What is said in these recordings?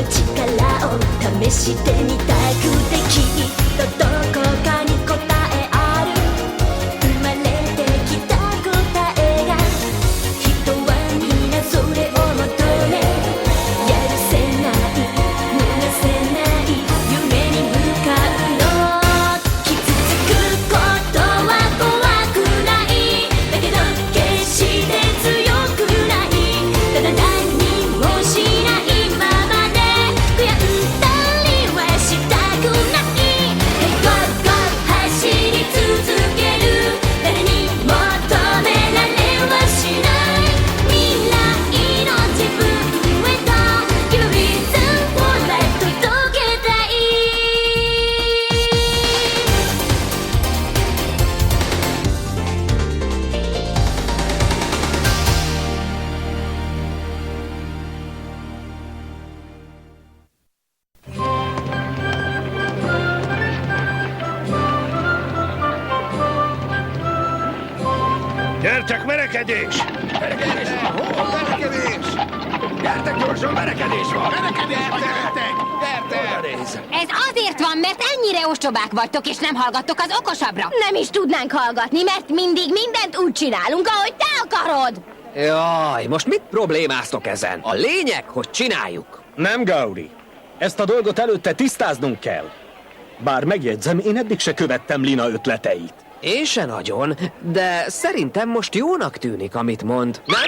力を試してみたくてきっとどこかに答えある生まれてきた答えが人は皆それを求めやるせない逃がせない夢に向かうの傷つくことは怖くないだけど決して強くないただ何にもしないままで悔やんだりはしたくない Hey go go 走り続ける誰にも止められはしない未来の自分へと Give a reason for life 届けたいGyertek, verekedés! Verekedés van! Hol verekedés? Gyertek gyorsan, verekedés van! Gyertek! Gyertek! Ez azért van, mert ennyire ostobák vagytok, és nem hallgattok az okosabbra. Nem is tudnánk hallgatni, mert mindig mindent úgy csinálunk, ahogy te akarod. Jaj, most mit problémáztok ezen? A lényeg, hogy csináljuk. Nem, Gauri. Ezt a dolgot előtte tisztáznunk kell. Bár megjegyzem, én eddig se követtem Lina ötleteit. Én se nagyon, de szerintem most jónak tűnik, amit mond. Nem?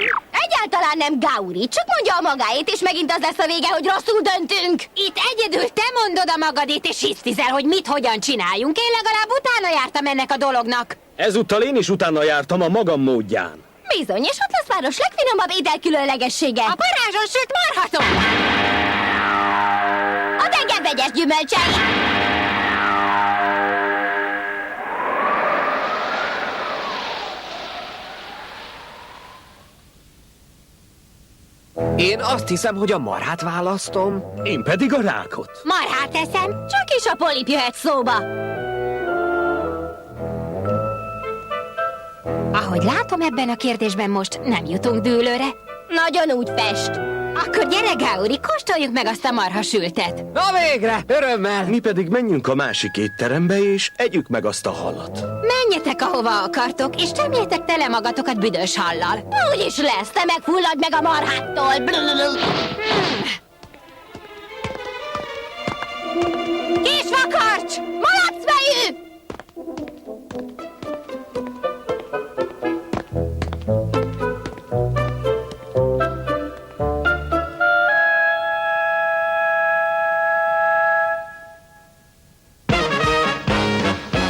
Egyáltalán nem Gauri, csak mondja a magáét, és megint az lesz a vége, hogy rosszul döntünk. Itt egyedül te mondod a magadét, és hisztizel, hogy mit hogyan csináljunk. Én legalább utána jártam ennek a dolognak. Ezúttal én is utána jártam a magam módján. Bizony, és ott lesz város legfinomabb ételkülönlegessége. A parázson sült marhatom! A tenger vegyes gyümölcsei. Én azt hiszem, hogy a marhát választom. Én pedig a rákot. Marhát eszem. Csak is a polip jöhet szóba. Ahogy látom, ebben a kérdésben most nem jutunk dűlőre. Nagyon úgy fest. Akkor gyere, Gauri, kóstoljuk meg azt a marhasültet. Na végre, örömmel! Mi pedig menjünk a másik étterembe, és együk meg azt a halat. Menjetek, ahova akartok, és tömjétek tele magatokat büdös hallal. Úgy is lesz, te megfulladj meg a marhától. Kisvakarcs! Malacfejű!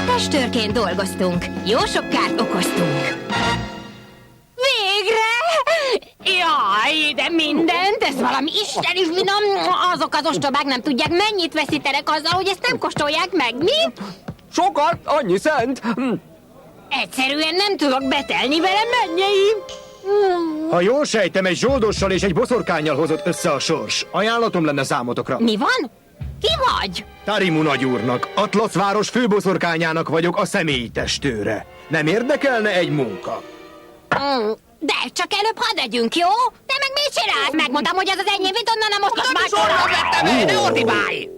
Testőrként dolgoztunk, jó sok kárt okoztunk. Végre! Jaj, de mindent, ez valami isteni finom. Azok az ostobák nem tudják, mennyit veszítenek azzal, hogy ezt nem kóstolják meg, mi? Sokat, annyi szent. Egyszerűen nem tudok betelni vele, mennyeim. Ha jól sejtem, egy zsoldossal és egy boszorkánnyal hozott össze a sors. Ajánlatom lenne számotokra. Mi van? Ki vagy? Tarimu nagyúrnak, Atlasz város főboszorkányának vagyok a személyi testőre. Nem érdekelne egy munka? De csak előbb hadd együnk, jó? Te meg mit csinálsz? Megmondtam, hogy ez az enyém, vidd onnan a mostos májkorra! Ne ordibálj!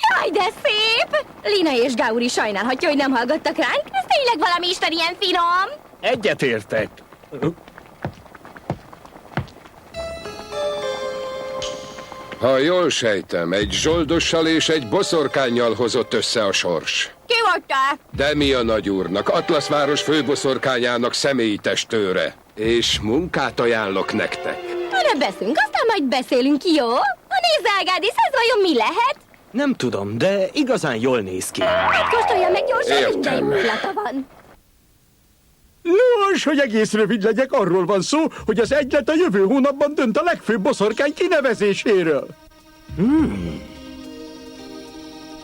Jaj, de szép! Lina és Gauri sajnálhatja, hogy nem hallgattak ránk. Ez tényleg valami isten ilyen finom. Egyetértek. Ha jól sejtem, egy zsoldossal és egy boszorkánnyal hozott össze a sors. Ki vagy te? Demia nagyúrnak, Atlasz város főboszorkányának személyi testőre. És munkát ajánlok nektek. Előbb beszélünk, aztán majd beszélünk, jó? Ha nézz, Ágádis, ez vajon mi lehet? Nem tudom, de igazán jól néz ki. Hát kóstolja meg gyorsan, Értem. minden jó illata van. Nos, hogy egész rövid legyek, arról van szó, hogy az egylet a jövő hónapban dönt a legfőbb boszorkány kinevezéséről.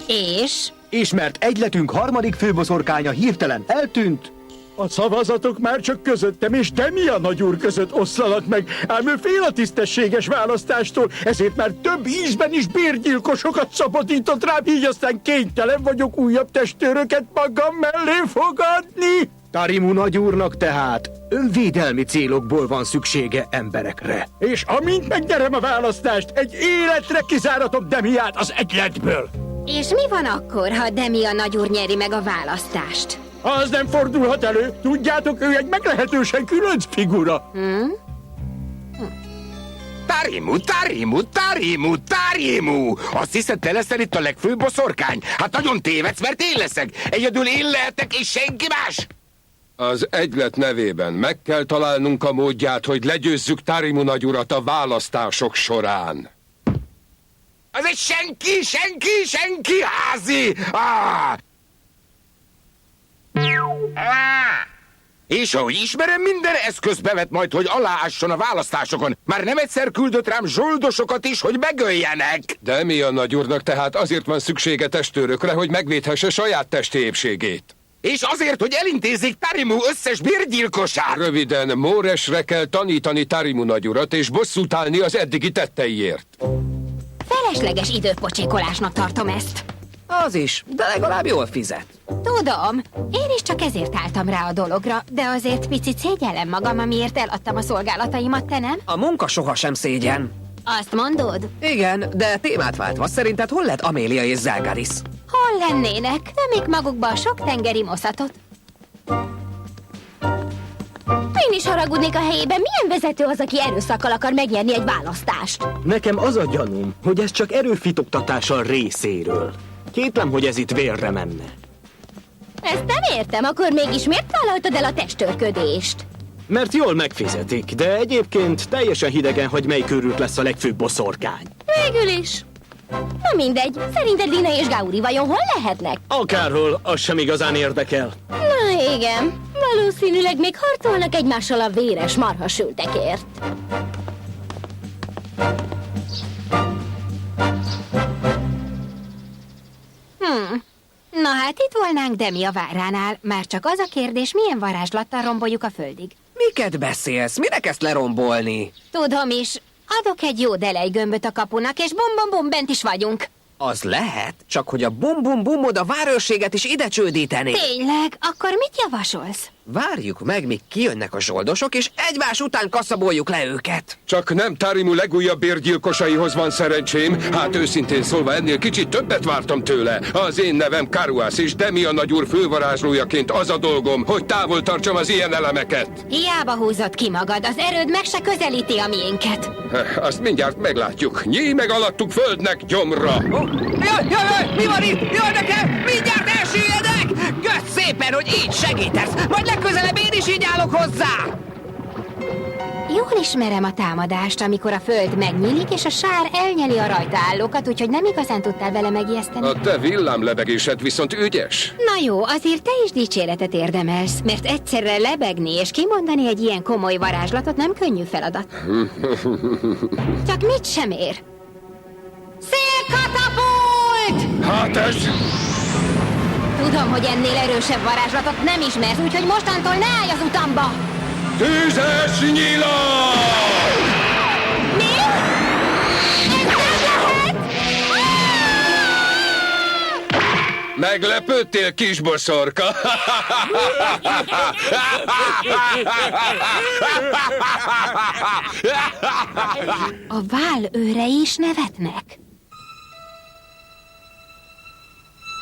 És? És mert egyletünk harmadik főboszorkánya hirtelen eltűnt, a szavazatok már csak közöttem és Demia nagyúr között oszlanak meg, ám ő fél a tisztességes választástól, ezért már több ízben is bérgyilkosokat szabadított rám, így aztán kénytelen vagyok újabb testőröket magam mellé fogadni. Tarimu nagyúrnak tehát önvédelmi célokból van szüksége emberekre. És amint megnyerem a választást, egy életre kizáratom Demiát az egyletből. És mi van akkor, ha Demia nagyúr nyeri meg a választást? Az nem fordulhat elő. Tudjátok, ő egy meglehetősen különc figura. Tarimu! Azt hiszed, te leszel itt a legfőbb boszorkány? Hát nagyon tévedsz, mert én leszek. Egyedül én lehetek, és senki más. Az egylet nevében meg kell találnunk a módját, hogy legyőzzük Tarimu nagyurat a választások során. Az egy senki házi! És ahogy ismerem, minden eszköz bevet majd, hogy aláásson a választásokon. Már nem egyszer küldött rám zsoldosokat is, hogy megöljenek. Demia nagyúrnak tehát azért van szüksége testőrökre, hogy megvédhesse saját testi épségét. És azért, hogy elintézzék Tarimu összes bérgyilkosát. Röviden, Móresre kell tanítani Tarimu nagyurat, és bosszút állni az eddigi tetteiért. Felesleges időpocsékolásnak tartom ezt. Az is, de legalább jól fizet. Tudom, én is csak ezért álltam rá a dologra, de azért picit szégyellem magam, amiért eladtam a szolgálataimat, te nem? A munka sohasem szégyen. Azt mondod? Igen, de témát váltva, szerinted hol lett Amélia és Zelgaris? Hol lennének? Tömik magukba a sok tengeri moszatot. Én is haragudnék a helyében. Milyen vezető az, aki erőszakkal akar megnyerni egy választást? Nekem az a gyanúm, hogy ez csak erőfitoktatása részéről. Kétlem, hogy ez itt vérre menne. Ezt nem értem, akkor mégis miért vállaltad el a testőrködést? Mert jól megfizetik, de egyébként teljesen hidegen, hogy melyik őrült lesz a legfőbb boszorkány. Végül is. Na mindegy, szerinted Lina és Gauri vajon hol lehetnek? Akárhol, az sem igazán érdekel. Na igen, valószínűleg még harcolnak egymással a véres marhasültekért. Na hát itt volnánk Demia váránál. Már csak az a kérdés, milyen varázslattal romboljuk a földig. Miket beszélsz? Minek ezt lerombolni? Tudom is, adok egy jó delejgömböt a kapunak, és bum-bum-bum, bent is vagyunk. Az lehet, csak hogy a bum-bum-bumod a várőrséget is ide csődíteni. Tényleg? Akkor mit javasolsz? Várjuk meg, míg kijönnek a zsoldosok, és egymás után kaszaboljuk le őket. Csak nem Tarimu legújabb bérgyilkosaihoz van szerencsém. Hát őszintén szólva ennél kicsit többet vártam tőle. Az én nevem Karuász, és Demia nagyúr fővarázslójaként az a dolgom, hogy távol tartsam az ilyen elemeket. Hiába húzott ki magad, az erőd meg se közelíti a miénket. Azt mindjárt meglátjuk. Nyíj meg alattuk földnek gyomra! Jaj, mi van itt? Jaj, nekem! Mindjárt elsüllyedek! Kösz szépen, hogy így segítesz! Majd legközelebb én is így állok hozzá! Jól ismerem a támadást, amikor a föld megnyílik, és a sár elnyeli a rajta állókat, úgyhogy nem igazán tudtál vele megijeszteni. A te villámlebegésed viszont ügyes. Na jó, azért te is dicséretet érdemelsz, mert egyszerre lebegni és kimondani egy ilyen komoly varázslatot nem könnyű feladat. Csak mit sem ér. Szélkatapult! Hát ez... Tudom, hogy ennél erősebb varázslatot nem ismersz, úgyhogy mostantól ne állj az utamba! Tüzes nyilat! Mi? Ez nem lehet! Meglepődtél, kisboszorka? A vál őrei is nevetnek.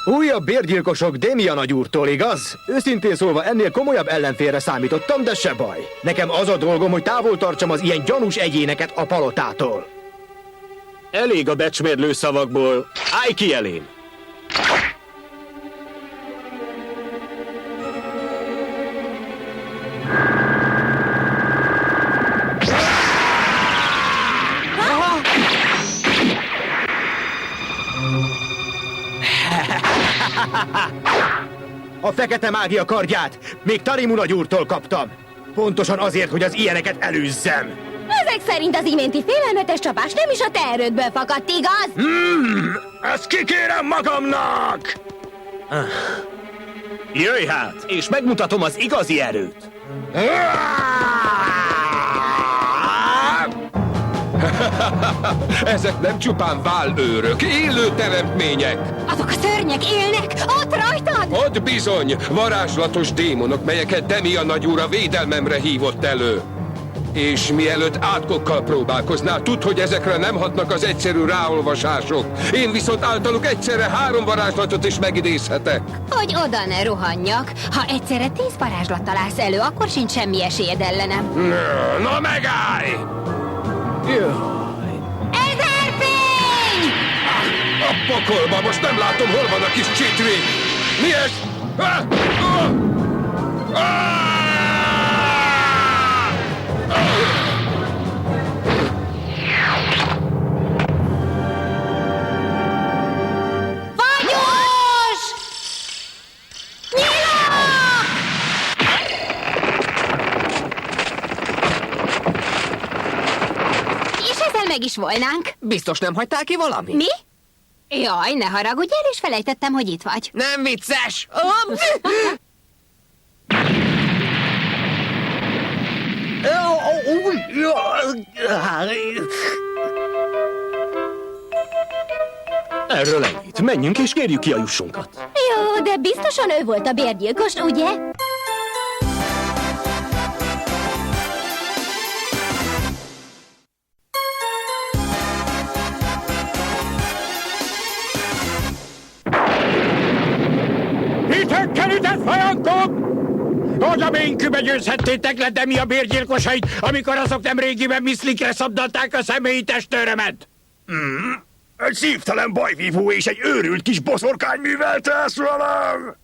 Újabb bérgyilkosok Demia nagyúrtól, igaz? Őszintén szólva ennél komolyabb ellenfélre számítottam, de se baj. Nekem az a dolgom, hogy távol tartsam az ilyen gyanús egyéneket a palotától. Elég a becsmérlő szavakból. Állj ki elém! A fekete mágia kardját még Tarimu nagyúrtól kaptam. Pontosan azért, hogy az ilyeneket elűzzem. Ezek szerint az iménti félelmetes csapás nem is a te erődből fakadt, igaz? Ezt kikérem magamnak! Jöjj hát, és megmutatom az igazi erőt. Ezek nem csupán válőrök, élő teremtmények. Azok a szörnyek élnek ott rajtad? Ott bizony, varázslatos démonok, melyeket Demi a nagyúr a védelmemre hívott elő. És mielőtt átkokkal próbálkoznál, tudd, hogy ezekre nem hatnak az egyszerű ráolvasások. Én viszont általuk egyszerre 3 varázslatot is megidézhetek. Hogy oda ne rohanjak. Ha egyszerre 10 varázslattal állsz elő, akkor sincs semmi esélyed ellenem. Na megállj! Ezerfény! A pokolba, most nem látom, hol van a kis csitri. Mi ez? Vagyos! Nyilak! És ezzel meg is volnánk. Biztos nem hagytál ki valami? Mi? Jaj, ne haragudj, el is felejtettem, hogy itt vagy. Nem vicces! Erről ennyit. Menjünk és kérjük ki a jussunkat. Jó, de biztosan ő volt a bérgyilkos, ugye? Itt kerített fajankok! Oda ménkübe győzhettétek le Demi a bérgyilkosait, amikor azok nem régiben miszlikre szabdalták a személyi testőrömet. Egy szívtelen bajvívó és egy őrült kis boszorkány művelte ezt velem!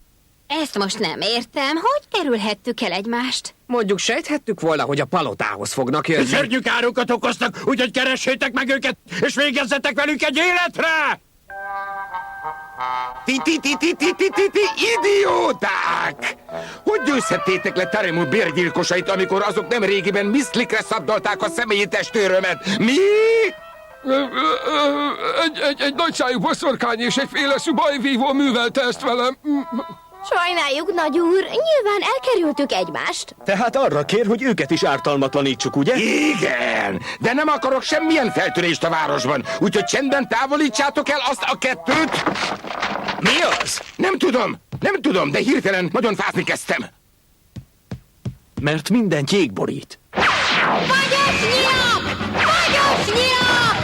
Ezt most nem értem. Hogy kerülhettük el egymást? Mondjuk sejthettük volna, hogy a palotához fognak jönni. Szörnyű károkat okoztak, úgyhogy keressétek meg őket, és végezzetek velük egy életre! Idióták! Hogy győzhettétek le Taremu bérgyilkosait, amikor azok nem régiben miszlikre szabdalták a személyi testőrömet? Mi? Egy nagyszájú boszorkány és egy féleszű bajvívó művelte ezt velem. Sajnáljuk, nagy úr, nyilván elkerültük egymást. Tehát arra kér, hogy őket is ártalmatlanítsuk, ugye? Igen, de nem akarok semmilyen feltörést a városban, úgyhogy csendben távolítsátok el azt a kettőt. Mi az? Nem tudom, de hirtelen nagyon fázni kezdtem. Mert mindent jég borít. Vagyos nyilak! Vagyos nyilak!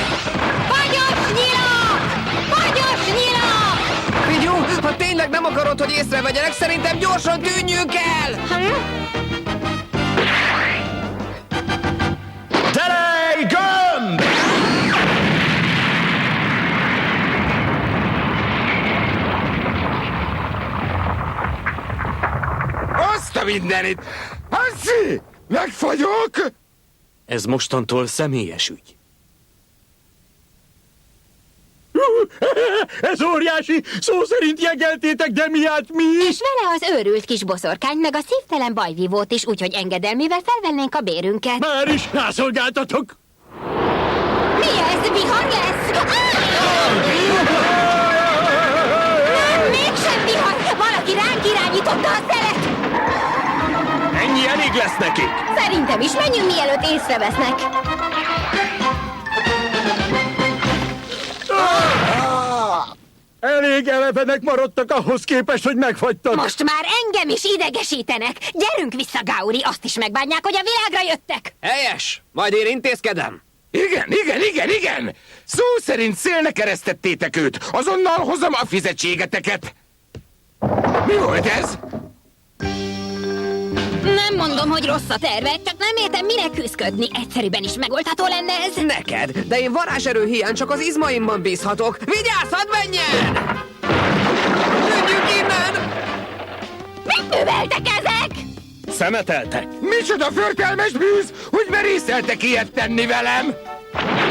Vagyos nyilak! Vagyos nyilak! Figyú, ha tényleg nem akarod, hogy észrevegyenek, szerintem gyorsan tűnjünk el! Telej gömb! Azt a mindenit! Haszi! Megfagyok! Ez mostantól személyes ügy. Ez óriási! Szó szerint jegeltétek Demiát mi? És vele az őrült kis boszorkány, meg a szívtelen bajvívót is, úgyhogy engedelmével felvennénk a bérünket. Már is rászolgáltatok! Mi ez? Vihar lesz? Nem, mégsem vihar! Valaki ránk irányította a szelet! Ennyi elég lesz nekik! Szerintem is menjünk, mielőtt észrevesznek. Elég elevenek maradtak ahhoz képest, hogy megfagytak. Most már engem is idegesítenek! Gyerünk vissza, Gauri, azt is megbánják, hogy a világra jöttek! Helyes! Majd én intézkedem. Igen! Szó szerint szélnek keresztettétek őt. Azonnal hozom a fizetségeteket. Mi volt ez? Nem mondom, hogy rossz a terve, csak nem értem, minek küszködni. Egyszerűbben is megoldható lenne ez. Neked, de én varázserő hiány csak az izmaimban bízhatok. Vigyázz, hadd menjen! Tűnjünk innen! Mit műveltek ezek? Szemeteltek. Micsoda förtelmes bűz, hogy merészeltek ilyet tenni velem?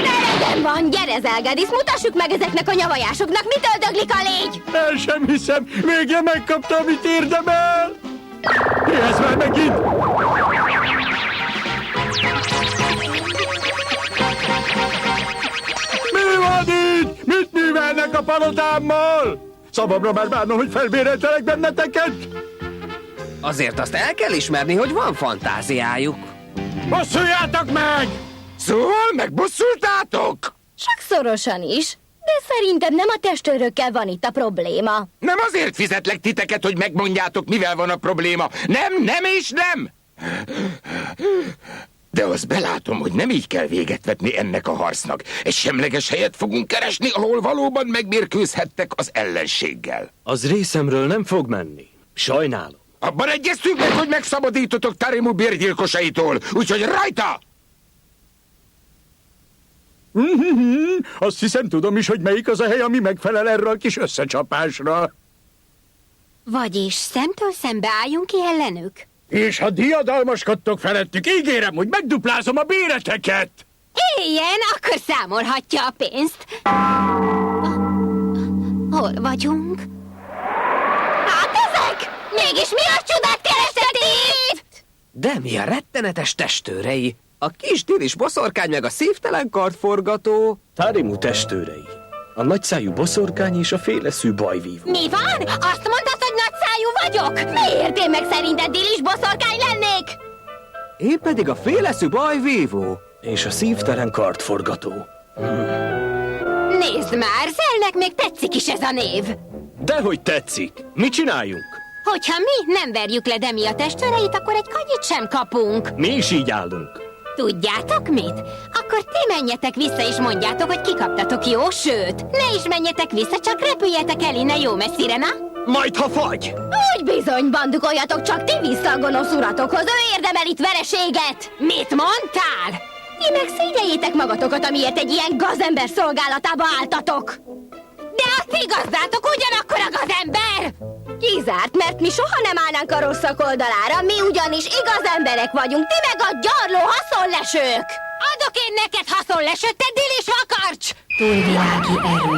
Teredem van, gyere, Zelgadis, mutassuk meg ezeknek a nyavajásoknak, mitől döglik a légy! El sem hiszem, végre megkapta, amit érdemel. Mi ez már megint? Mi van itt? Mit művelnek a palotámmal? Szabadra már bánom, hogy felbéreltelek benneteket? Azért azt el kell ismerni, hogy van fantáziájuk. Bosszuljátok meg! Szóval megbosszultátok? Sokszorosan is. De szerintem nem a testőrökkel van itt a probléma. Nem azért fizetlek titeket, hogy megmondjátok, mivel van a probléma. Nem és nem! De azt belátom, hogy nem így kell véget vetni ennek a harcnak. Egy semleges helyet fogunk keresni, ahol valóban megmérkőzhettek az ellenséggel. Az részemről nem fog menni. Sajnálom. Abban egyeztünk meg, hogy megszabadítotok Tarimu bérgyilkosaitól, úgyhogy rajta! Azt hiszem, tudom is, hogy melyik az a hely, ami megfelel erre a kis összecsapásra. Vagyis szemtől szembe álljunk ki ellenük? És ha diadalmaskodtok felettük, ígérem, hogy megduplázom a béreteket! Éljen, akkor számolhatja a pénzt. Hol vagyunk? Hát ezek! Mégis mi a csodát kerestek itt? Demi a rettenetes testőrei, a kis dilis boszorkány meg a szívtelen kartforgató. Tarimu testőrei. A nagyszájú boszorkány és a féleszű bajvívó. Mi van? Azt mondtad, hogy nagyszájú vagyok? Miért én meg szerinted dilis boszorkány lennék? Én pedig a féleszű bajvívó. És a szívtelen kartforgató. Nézd már, Zelnek még tetszik is ez a név. Dehogy tetszik. Mit csináljunk? Hogyha mi nem verjük le Demi a testőreit, akkor egy kanyit sem kapunk. Mi is így állunk. Tudjátok mit? Akkor ti menjetek vissza és mondjátok, hogy kikaptatok, jó? Sőt, ne is menjetek vissza, csak repüljetek el innen jó messzire, na? Majd ha fagy! Úgy bizony, bandukoljatok csak ti vissza a gonosz uratokhoz, ő érdemel itt vereséget! Mit mondtál? Ti meg szégyeljétek magatokat, amiért egy ilyen gazember szolgálatába álltatok! De a ti gazdátok ugyanakkor a gazember! Kizárt, mert mi soha nem állnánk a rosszak oldalára, mi ugyanis igaz emberek vagyunk, ti meg a gyarló haszonlesők! Adok én neked haszonlesőt, te dilis vakarcs! Túlvilági erő,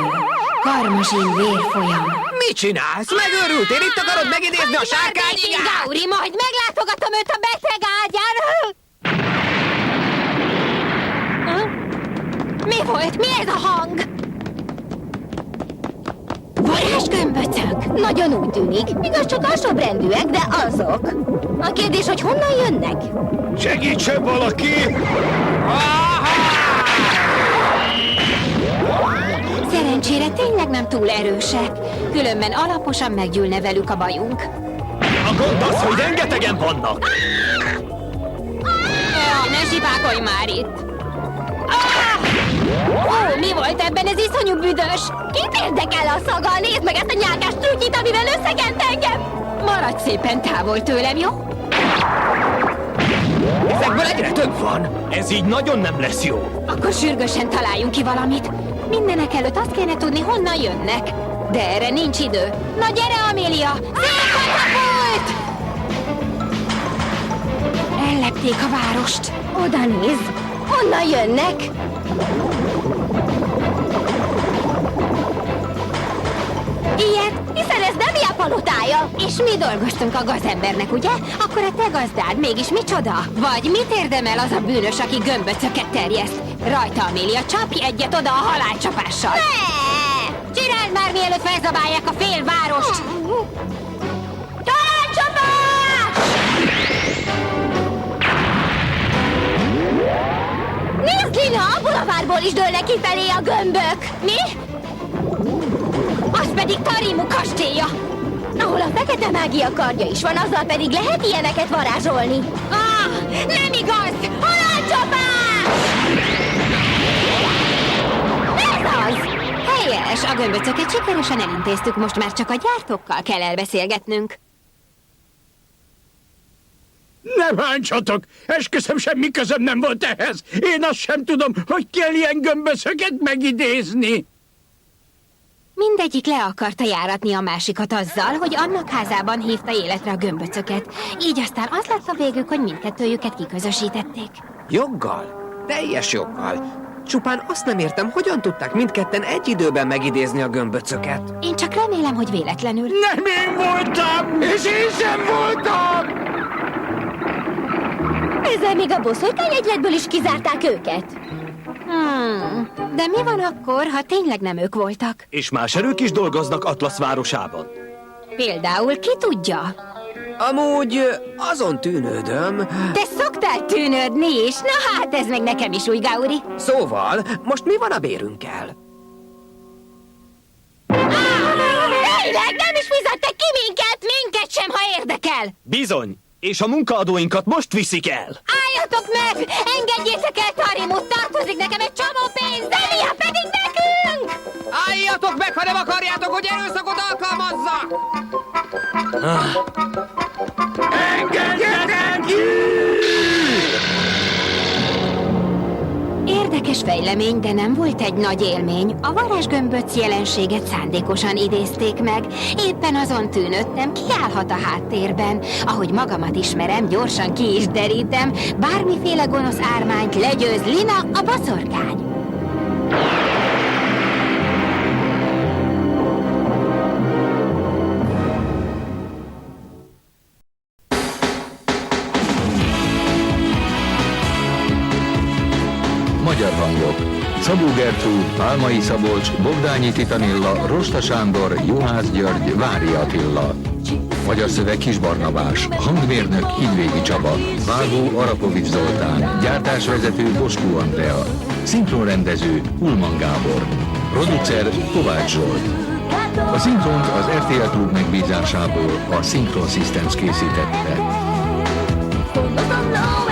karmazsin vérfolyam. Mit csinálsz? Megőrültél? Itt akarod megidézni a sárkányigát? Gauri, majd meglátogatom őt a beteg ágyán! Mi volt? Mi ez a hang? Varázsgömböcök? Nagyon úgy tűnik, igaz csak alsóbrendűek, de azok. A kérdés, hogy honnan jönnek? Segítsen valaki! Szerencsére tényleg nem túl erősek, különben alaposan meggyűlne velük a bajunk. A gond az, hogy rengetegen vannak. Ne zsibákolj már itt! Ó, mi volt ebben? Ez iszonyú büdös! Kit érdekel a szaga? Nézd meg ezt a nyálkás trükkit, amivel összegent engem! Maradj szépen távol tőlem, jó? Ezekből egyre több van. Ez így nagyon nem lesz jó. Akkor sürgősen találjunk ki valamit. Mindenek előtt azt kéne tudni, honnan jönnek. De erre nincs idő. Na gyere, Amélia! Szétkatapult! Ellepték a várost. Oda nézd! Honnan jönnek? Ilyet? Hiszen ez nem ilyen palotája! És mi dolgoztunk a gazembernek, ugye? Akkor a te gazdád mégis micsoda? Vagy mit érdemel az a bűnös, aki gömböcöket terjeszt? Rajta, Amélia, csapj egyet oda a halálcsapással! Ne! Csináld már, mielőtt felzabálják a fél várost! Találcsapás! Nézd, Lina, a bulvárból is dőlnek kifelé a gömbök! Mi? Az pedig Tarimu kastélya! Ahol a fekete mágia kardja is van, azzal pedig lehet ilyeneket varázsolni. Nem igaz! Halálcsapás! Ez az! Helyes, a gömböcöket sikeresen elintéztük, most már csak a gyártókkal kell elbeszélgetnünk. Ne bántsatok! Esküszöm, semmi közöm nem volt ehhez! Én azt sem tudom, hogy kell ilyen gömböszöket megidézni! Mindegyik le akarta járatni a másikat azzal, hogy annak házában hívta életre a gömböcöket. Így aztán az lett a végük, hogy mindkettőjüket kiközösítették. Joggal? Teljes joggal. Csupán azt nem értem, hogyan tudták mindketten egy időben megidézni a gömböcöket. Én csak remélem, hogy véletlenül. Nem én voltam! És én sem voltam! Ezzel még a boszorkány egyletből is kizárták őket. De mi van akkor, ha tényleg nem ők voltak? És más erők is dolgoznak Atlasz városában. Például ki tudja? Amúgy azon tűnődöm. Te szoktál tűnődni is? Na hát, ez meg nekem is új, Gauri. Szóval, most mi van a bérünkkel? Tényleg, nem is fizettek ki minket sem, ha érdekel. Bizony, és a munkaadóinkat most viszik el. Álljatok meg! Engedjétek el Tarimut, tartozik nekem egy csomó pénz, de mi pedig nekünk? Álljatok meg, ha nem akarjátok, hogy erőszakot alkalmazzak! Érdekes fejlemény, de nem volt egy nagy élmény. A varázsgömböc jelenséget szándékosan idézték meg. Éppen azon tűnődtem, ki állhat a háttérben. Ahogy magamat ismerem, gyorsan ki is derítem. Bármiféle gonosz ármányt legyőz Lina, a boszorkány. Magyar hangok: Szabó Gertrúd, Pálmai Szabolcs, Bogdányi Titanilla, Rosta Sándor, Juhász György, Vári Attila. Magyar szöveg Kis Barnabás, hangmérnök Hidvégi Csaba, vágó Arapovics Zoltán, gyártásvezető Boskó Andrea, szinkronrendező Ulman Gábor, producer Kovács Zsolt. A szinkront az RTL Klub megbízásából a Synchron Systems készítette. No, no, no.